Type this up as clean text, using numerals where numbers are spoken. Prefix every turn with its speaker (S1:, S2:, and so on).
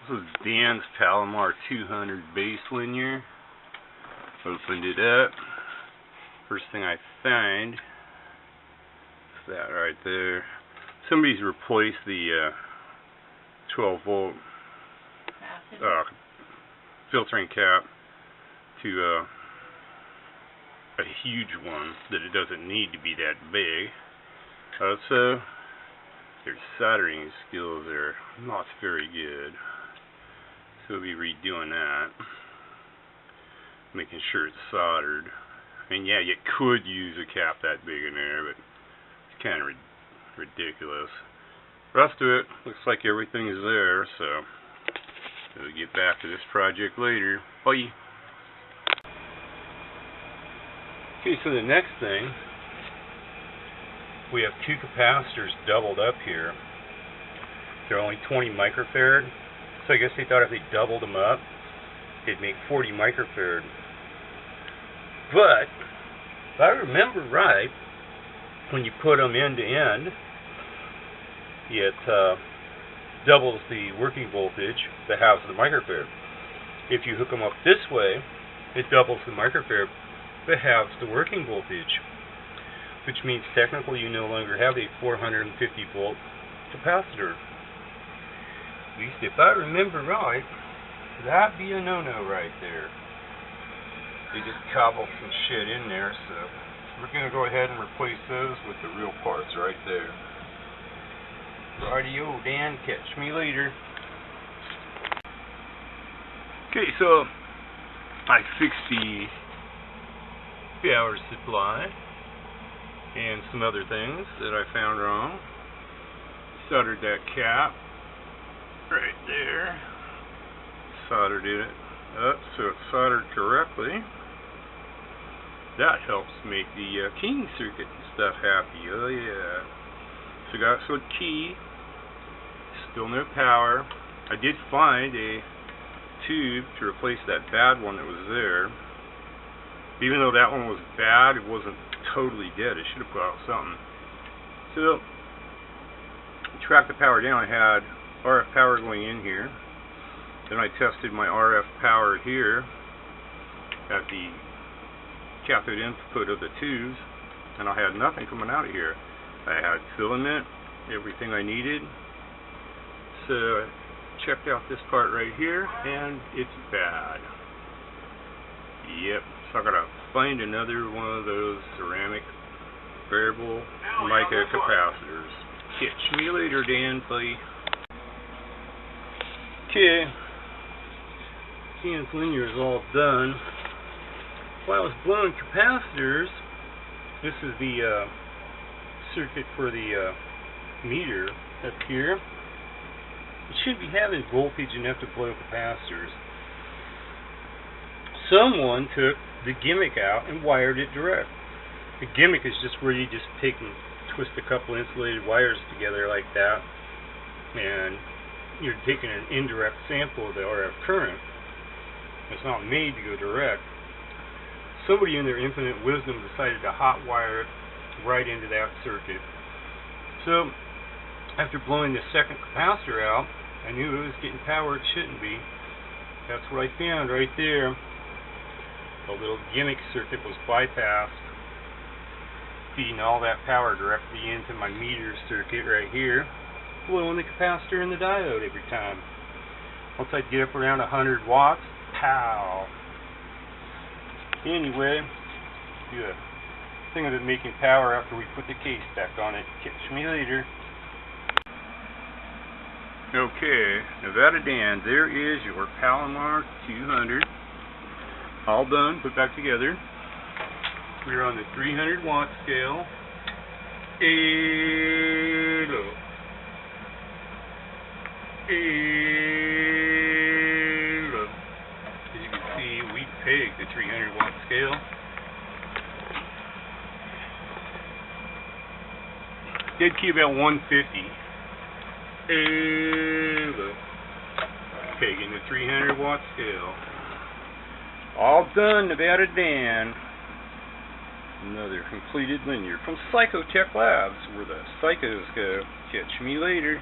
S1: This is Dan's Palomar 200 base linear. Opened it up. First thing I find is that right there. Somebody's replaced the 12 volt filtering cap to a huge one that it doesn't need to be that big. Also, their soldering skills are not very good, so we'll be redoing that, making sure it's soldered. I mean, yeah, you could use a cap that big in there, but it's kind of ridiculous. The rest of it looks like everything is there, so we'll get back to this project later. Bye. Okay, so the next thing, we have two capacitors doubled up here. They're only 20 microfarad, so I guess they thought if they doubled them up, it'd make 40 microfarad. But if I remember right, when you put them end to end, it doubles the working voltage that has the microfarad. If you hook them up this way, it doubles the microfarad that has the working voltage, which means technically you no longer have a 450 volt capacitor. At least if I remember right, that'd be a no-no right there. They just cobbled some shit in there, so we're going to go ahead and replace those with the real parts right there. Rightio, Dan, catch me later. Okay, so I fixed the power supply and some other things that I found wrong. Soldered that cap right there. Soldered it up so it's soldered correctly. That helps make the keying circuit and stuff happy. Oh yeah. So got some key. Still no power. I did find a tube to replace that bad one that was there. Even though that one was bad, it wasn't totally dead. It should have put out something. So, tracked the power down. I had RF power going in here. Then I tested my RF power here at the cathode input of the tubes, and I had nothing coming out of here. I had filament, everything I needed. So I checked out this part right here, and it's bad. Yep. So I gotta find another one of those ceramic variable mica capacitors. Catch me later, Dan, please. Okay. Dan's linear is all done. While I was blowing capacitors, this is the circuit for the meter up here. It should be having voltage enough to blow capacitors. Someone took the gimmick out and wired it direct. The gimmick is just where you just take and twist a couple insulated wires together like that, and you're taking an indirect sample of the RF current. It's not made to go direct. Somebody in their infinite wisdom decided to hot wire it right into that circuit. So after blowing the second capacitor out, I knew it was getting power it shouldn't be. That's what I found right there. The little gimmick circuit was bypassed, feeding all that power directly into my meter circuit right here, blowing the capacitor and the diode every time. Once I'd get up around 100 watts, pow! Anyway, do a thing of it making power after we put the case back on it. Catch me later. Okay, Nevada Dan, there is your Palomar 200. All done, put back together. We're on the 300 watt scale. Hello. Hello. As you can see, we pegged the 300 watt scale. Dead key about 150. Hello. Pegging the 300 watt scale. All done, Nevada Dan. Another completed linear from Psychotech Labs, where the psychos go. Catch me later.